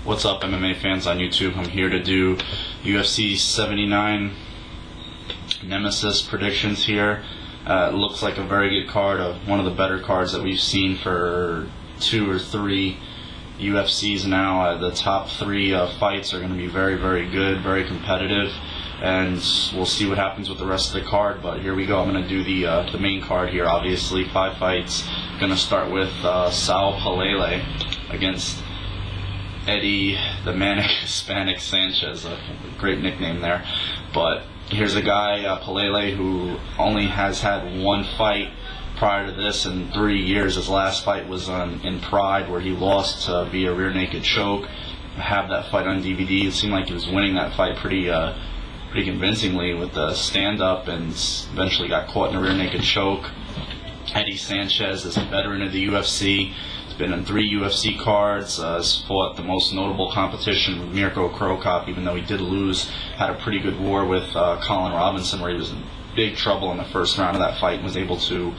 What's up, MMA fans on YouTube? I'm here to do UFC 79 Nemesis Predictions here. It looks like a very good card, one of the better cards that we've seen for 2 or 3 UFCs now. The top 3 fights are going to be very, very good, very competitive, and we'll see what happens with the rest of the card. But here we go. I'm going to do the main card here, obviously. 5 fights. Going to start with Sao Palele against Eddie the Manic Hispanic Sanchez, a great nickname there. But here's a guy, Palele, who only has had 1 fight prior to this in 3 years. His last fight was in Pride, where he lost via rear naked choke. I have that fight on DVD. It seemed like he was winning that fight pretty convincingly with the stand-up, and eventually got caught in a rear naked choke. Eddie Sanchez is a veteran of the UFC. He's been in 3 UFC cards, has fought the most notable competition with Mirko Cro Cop, even though he did lose. Had a pretty good war with Colin Robinson, where he was in big trouble in the first round of that fight and was able to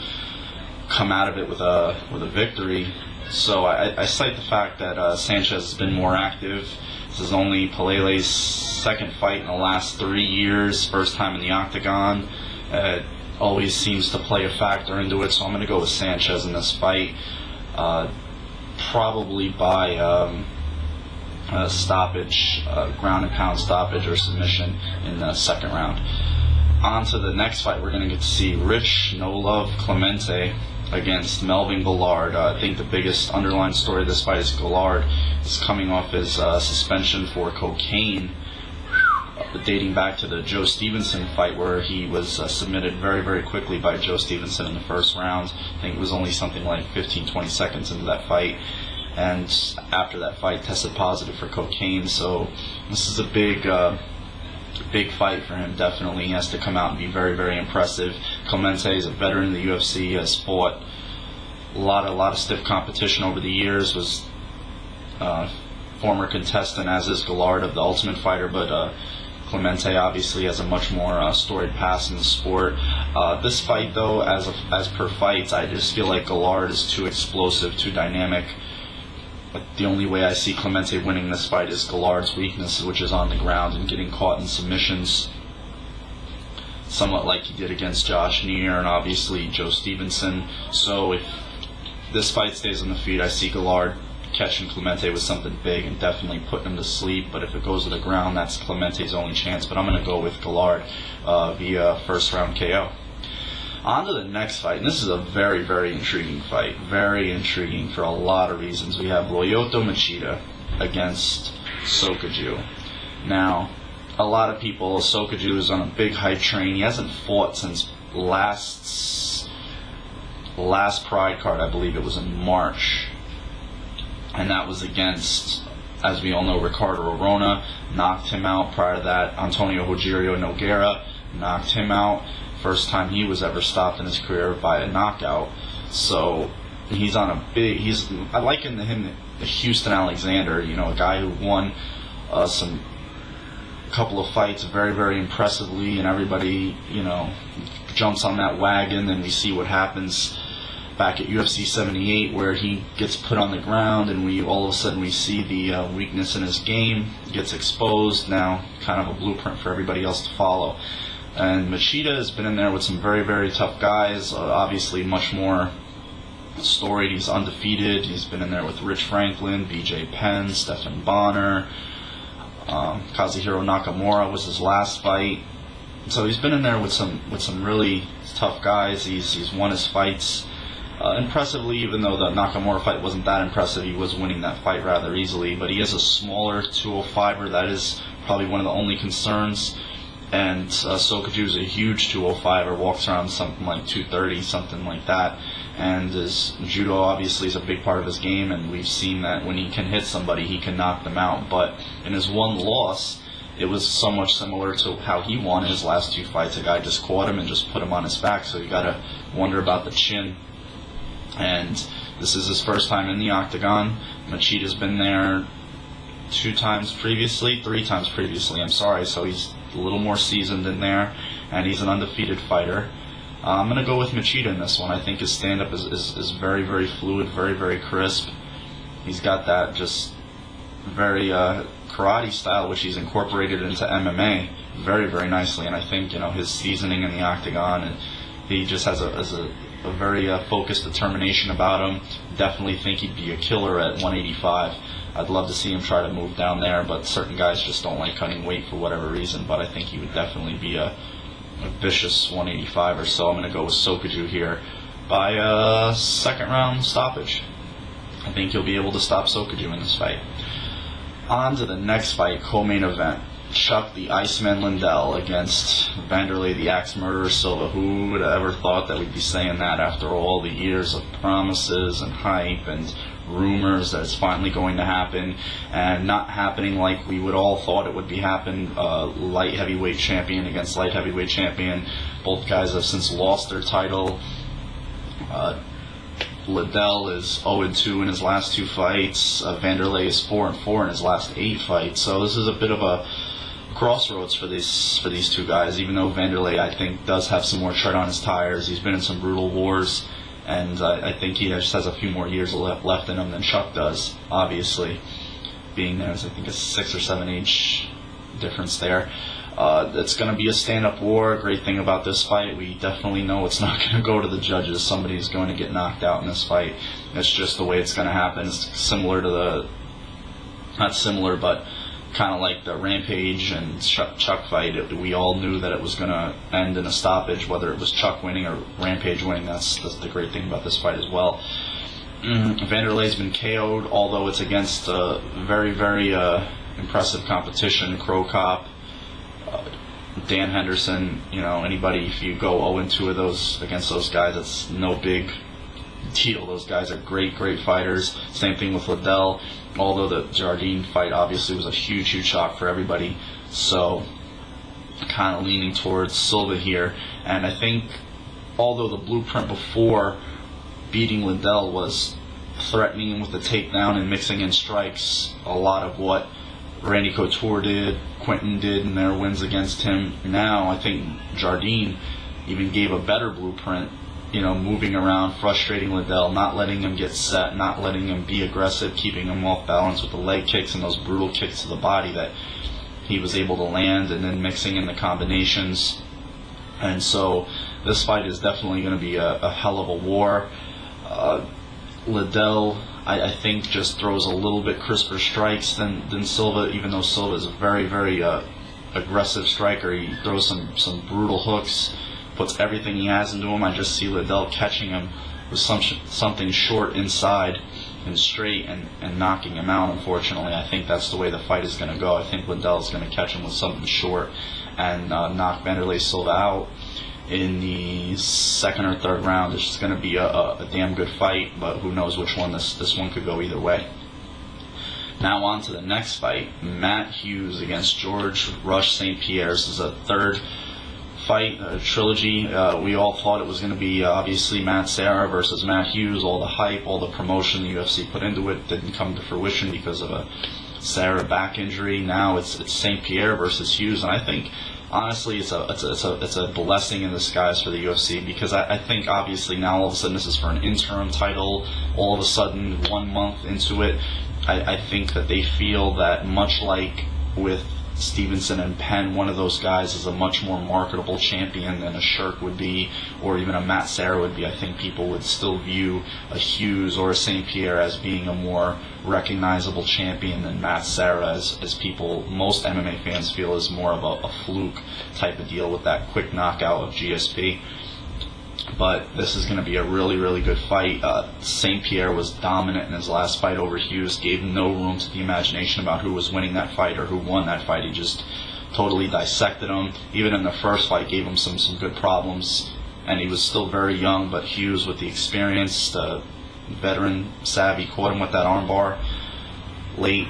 come out of it with a victory. So I cite the fact that Sanchez has been more active. This is only Palele's 2nd fight in the last 3 years, first time in the octagon. Always seems to play a factor into it, so I'm going to go with Sanchez in this fight. Probably by a stoppage, ground and pound stoppage or submission in the 2nd round. On to the next fight. We're going to get to see Rich No Love Clemente against Melvin Guillard. I think the biggest underlying story of this fight is Guillard is coming off his suspension for cocaine, dating back to the Joe Stevenson fight, where he was submitted very, very quickly by Joe Stevenson in the first round. I think it was only something like 15-20 seconds into that fight, and after that fight tested positive for cocaine. So this is a big fight for him. Definitely, he has to come out and be very, very impressive. Clemente is a veteran in the UFC, has fought a lot of stiff competition over the years, was former contestant, as is Guillard, of the Ultimate Fighter, but Clemente obviously has a much more storied past in the sport. This fight, though, as per fights, I just feel like Guillard is too explosive, too dynamic. But the only way I see Clemente winning this fight is Guillard's weakness, which is on the ground and getting caught in submissions, somewhat like he did against Josh Neer and obviously Joe Stevenson. So if this fight stays on the feet, I see Guillard catching Clemente with something big and definitely putting him to sleep. But if it goes to the ground, that's Clemente's only chance. But I'm going to go with Guillard via 1st round KO. On to the next fight, and this is a very, very intriguing fight. Very intriguing for a lot of reasons. We have Lyoto Machida against Sokoudjou. Now, a lot of people, Sokoudjou is on a big hype train. He hasn't fought since last Pride card. I believe it was in March. And that was against, as we all know, Ricardo Arona. Knocked him out. Prior to that, Antonio Rogerio Nogueira knocked him out. First time he was ever stopped in his career by a knockout. So he's on a big, I liken him to Houston Alexander, a guy who won some couple of fights very, very impressively, and everybody, jumps on that wagon, and we see what happens back at UFC 78, where he gets put on the ground, and we all of a sudden we see the weakness in his game, gets exposed. Now kind of a blueprint for everybody else to follow. And Machida has been in there with some very, very tough guys, obviously much more storied. He's undefeated. He's been in there with Rich Franklin, BJ Penn, Stephan Bonner, Kazuhiro Nakamura was his last fight. So he's been in there with some really tough guys. He's won his fights impressively, even though the Nakamura fight wasn't that impressive. He was winning that fight rather easily, but he is a smaller 205er. That is probably one of the only concerns. And Sokoudjou is a huge 205er, walks around something like 230, something like that. And his judo obviously is a big part of his game, and we've seen that when he can hit somebody, he can knock them out. But in his one loss, it was so much similar to how he won his last 2 fights. A guy just caught him and just put him on his back, so you got to wonder about the chin. And this is his first time in the octagon. Machida's been there 3 times previously, so he's a little more seasoned in there, and he's an undefeated fighter. I'm going to go with Machida in this one. I think his stand-up is very, very fluid, very, very crisp. He's got that just very karate style, which he's incorporated into MMA very, very nicely. And I think, his seasoning in the octagon, and he just has a very focused determination about him. Definitely think he'd be a killer at 185. I'd love to see him try to move down there, but certain guys just don't like cutting weight for whatever reason. But I think he would definitely be a vicious 185 or so. I'm going to go with Sokoudjou here by a second round stoppage. I think he'll be able to stop Sokoudjou in this fight. On to the next fight, co-main event. Chuck the Iceman Liddell against Vanderlei the Axe Murderer Silva. Who would have ever thought that we'd be saying that after all the years of promises and hype and rumors that it's finally going to happen, and not happening like we would all thought it would be happen. Light heavyweight champion against light heavyweight champion. Both guys have since lost their title. Liddell is 0-2 in his last 2 fights. Vanderlei is 4-4 in his last 8 fights. So this is a bit of a crossroads for these two guys. Even though Vanderlei, I think, does have some more tread on his tires. He's been in some brutal wars, and I think he just has a few more years left in him than Chuck does. Obviously, being there's I think a 6 or 7 age difference there. It's going to be a stand-up war. Great thing about this fight, we definitely know it's not going to go to the judges. Somebody's going to get knocked out in this fight. It's just the way it's going to happen. It's similar to not similar, but kind of like the Rampage and Chuck fight. We all knew that it was going to end in a stoppage, whether it was Chuck winning or Rampage winning. That's the great thing about this fight as well. Vanderlei's been KO'd, although it's against very, very impressive competition. Crow Cop, Dan Henderson, anybody. If you go 0-2 of those against those guys, that's no big deal. Those guys are great fighters. Same thing with Liddell, although the Jardine fight obviously was a huge shock for everybody. So kind of leaning towards Silva here. And I think although the blueprint before beating Liddell was threatening him with the takedown and mixing in strikes, a lot of what Randy Couture did, Quentin did in their wins against him. Now I think Jardine even gave a better blueprint, moving around, frustrating Liddell, not letting him get set, not letting him be aggressive, keeping him off balance with the leg kicks and those brutal kicks to the body that he was able to land, and then mixing in the combinations. And so this fight is definitely going to be a hell of a war. Liddell, I think, just throws a little bit crisper strikes than Silva, even though Silva is a very, very aggressive striker. He throws some brutal hooks, puts everything he has into him. I just see Liddell catching him with something short inside and straight and knocking him out, unfortunately. I think that's the way the fight is going to go. I think Liddell is going to catch him with something short and knock Vanderlei Silva out in the second or third round. It's just going to be a damn good fight, but who knows which one. This one could go either way. Now on to the next fight, Matt Hughes against George Rush St. Pierre. This is a third fight, a trilogy. We all thought it was going to be obviously Matt Serra versus Matt Hughes. All the hype, all the promotion the UFC put into it didn't come to fruition because of a Serra back injury. Now it's St. Pierre versus Hughes, and I think honestly it's a blessing in disguise for the UFC, because I think obviously now all of a sudden this is for an interim title. All of a sudden 1 month into it, I think that they feel that, much like with Stevenson and Penn, one of those guys is a much more marketable champion than a Shirk would be, or even a Matt Serra would be. I think people would still view a Hughes or a St. Pierre as being a more recognizable champion than Matt Serra, as people, most MMA fans feel is more of a fluke type of deal with that quick knockout of GSP. But this is going to be a really, really good fight. St. Pierre was dominant in his last fight over Hughes, gave no room to the imagination about who was winning that fight or who won that fight. He just totally dissected him. Even in the first fight, gave him some good problems, and he was still very young, but Hughes, with the experience, the veteran savvy, caught him with that armbar late.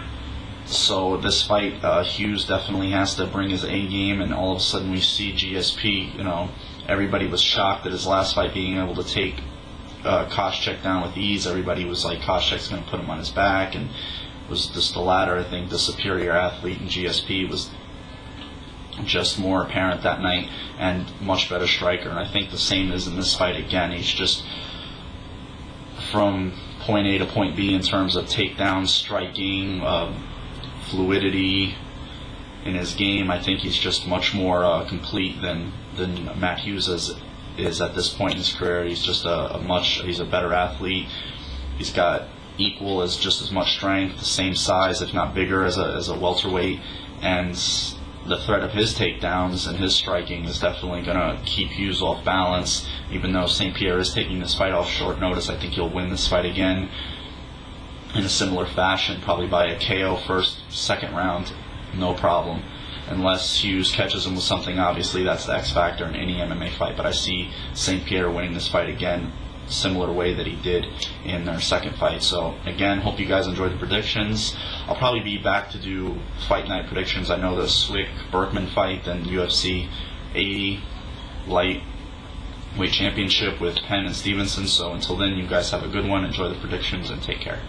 So this fight, Hughes definitely has to bring his A game, and all of a sudden we see GSP, everybody was shocked at his last fight being able to take Koscheck down with ease. Everybody was like, Koscheck's going to put him on his back, and it was just the latter. I think the superior athlete in GSP was just more apparent that night, and much better striker. And I think the same is in this fight again. He's just from point A to point B in terms of takedowns, striking, fluidity in his game. I think he's just much more complete than Matt Hughes is at this point in his career. He's just he's a better athlete. He's got just as much strength, the same size, if not bigger, as a welterweight, and the threat of his takedowns and his striking is definitely going to keep Hughes off balance. Even though St. Pierre is taking this fight off short notice, I think he'll win this fight again in a similar fashion, probably by a KO second round, no problem. Unless Hughes catches him with something, obviously that's the X factor in any MMA fight. But I see St. Pierre winning this fight again, similar way that he did in their second fight. So again, hope you guys enjoyed the predictions. I'll probably be back to do fight night predictions. I know the Swick-Berkman fight, then UFC 80 lightweight championship with Penn and Stevenson. So until then, you guys have a good one. Enjoy the predictions and take care.